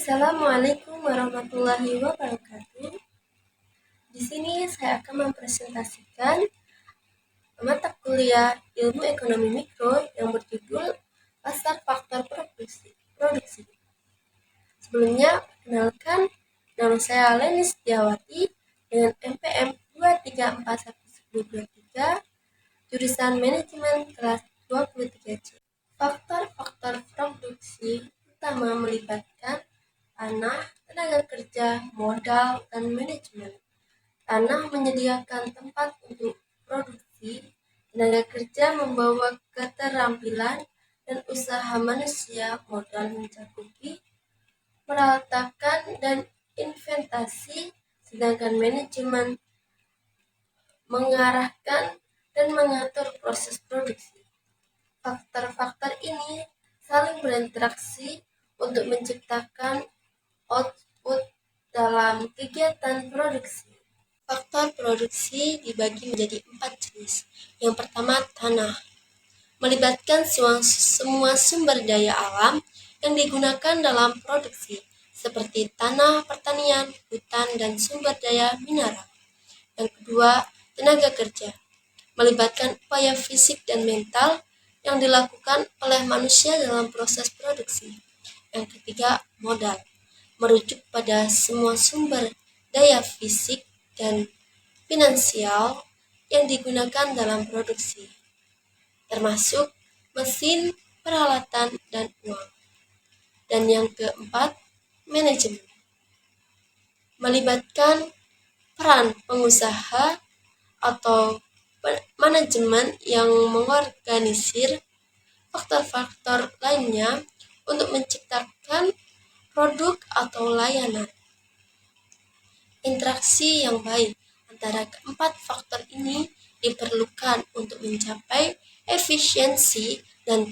Assalamualaikum warahmatullahi wabarakatuh. Di sini saya akan mempresentasikan mata kuliah Ilmu Ekonomi Mikro yang berjudul Pasar Faktor Produksi. Sebelumnya, perkenalkan, nama saya Leni Setiawati dengan NPM 2341123, jurusan Manajemen kelas 23C. Faktor-faktor produksi utama melibatkan tanah, tenaga kerja, modal, dan manajemen. Tanah menyediakan tempat untuk produksi, tenaga kerja membawa keterampilan dan usaha manusia, modal mencakupi peralatan dan investasi, sedangkan manajemen mengarahkan dan mengatur proses produksi. Faktor-faktor ini saling berinteraksi untuk menciptakan output dalam kegiatan produksi. Faktor produksi dibagi menjadi 4 jenis. Yang pertama, tanah. Melibatkan semua sumber daya alam yang digunakan dalam produksi, seperti tanah pertanian, hutan, dan sumber daya mineral. Yang kedua, tenaga kerja. Melibatkan upaya fisik dan mental yang dilakukan oleh manusia dalam proses produksi. Yang ketiga, modal. Merujuk pada semua sumber daya fisik dan finansial yang digunakan dalam produksi, termasuk mesin, peralatan, dan uang. Dan yang keempat, manajemen. Melibatkan peran pengusaha atau manajemen yang mengorganisir faktor-faktor lainnya untuk menciptakan produk atau layanan. Interaksi yang baik antara keempat faktor ini diperlukan untuk mencapai efisiensi dan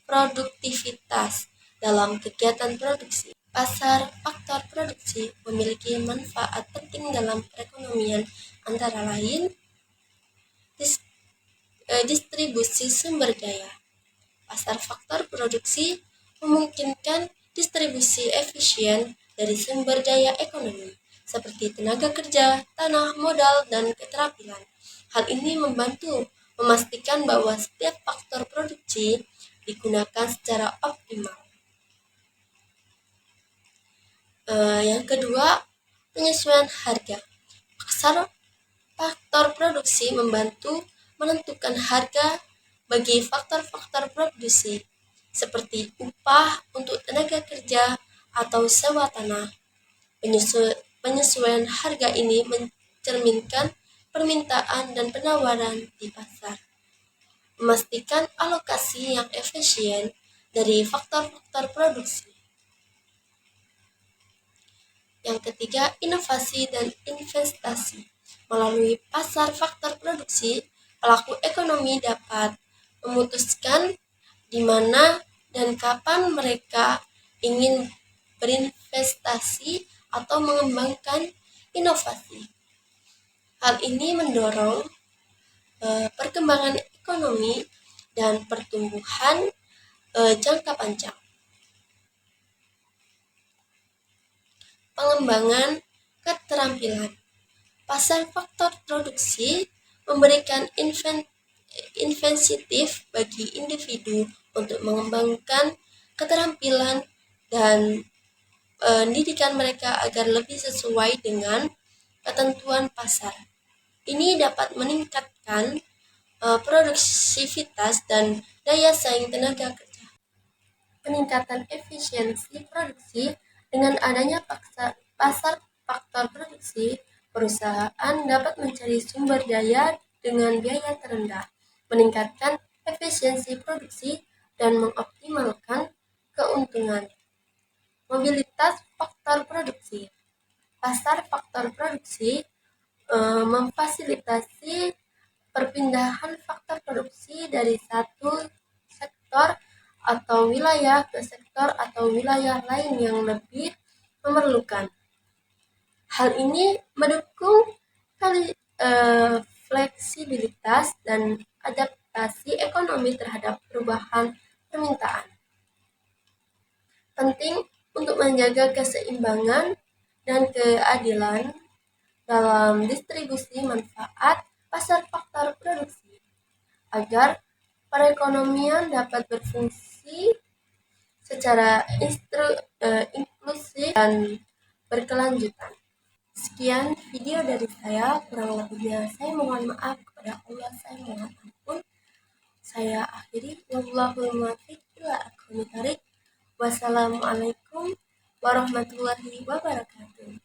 produktivitas dalam kegiatan produksi. Pasar faktor produksi memiliki manfaat penting dalam perekonomian, antara lain distribusi sumber daya. Pasar faktor produksi memungkinkan distribusi efisien dari sumber daya ekonomi, seperti tenaga kerja, tanah, modal, dan keterampilan. Hal ini membantu memastikan bahwa setiap faktor produksi digunakan secara optimal. Yang kedua, penyesuaian harga. Pasar faktor produksi membantu menentukan harga bagi faktor-faktor produksi, seperti upah untuk tenaga kerja atau sewa tanah. Penyesuaian harga ini mencerminkan permintaan dan penawaran di pasar, memastikan alokasi yang efisien dari faktor-faktor produksi. Yang ketiga, inovasi dan investasi. Melalui pasar faktor produksi, pelaku ekonomi dapat memutuskan di mana dan kapan mereka ingin berinvestasi atau mengembangkan inovasi. Hal ini mendorong perkembangan ekonomi dan pertumbuhan jangka panjang. Pengembangan keterampilan. Pasar faktor produksi memberikan insentif bagi individu untuk mengembangkan keterampilan dan pendidikan mereka agar lebih sesuai dengan ketentuan pasar. Ini dapat meningkatkan produktivitas dan daya saing tenaga kerja. Peningkatan efisiensi produksi. Dengan adanya pasar faktor produksi, perusahaan dapat mencari sumber daya dengan biaya terendah, meningkatkan efisiensi produksi, dan mengoptimalkan keuntungan. Mobilitas faktor produksi. Pasar faktor produksi memfasilitasi perpindahan faktor produksi dari satu sektor atau wilayah ke sektor atau wilayah lain yang lebih memerlukan. Hal ini mendukung fleksibilitas dan adaptasi ekonomi terhadap perubahan permintaan. Penting untuk menjaga keseimbangan dan keadilan dalam distribusi manfaat pasar faktor produksi, agar perekonomian dapat berfungsi secara inklusif dan berkelanjutan. Sekian video dari saya, kurang lebihnya saya mohon maaf kepada Allah, saya mohon ampun. Saya akhiri, wallahul muwaffiq ila aqwamit thoriq. Wassalamualaikum warahmatullahi wabarakatuh.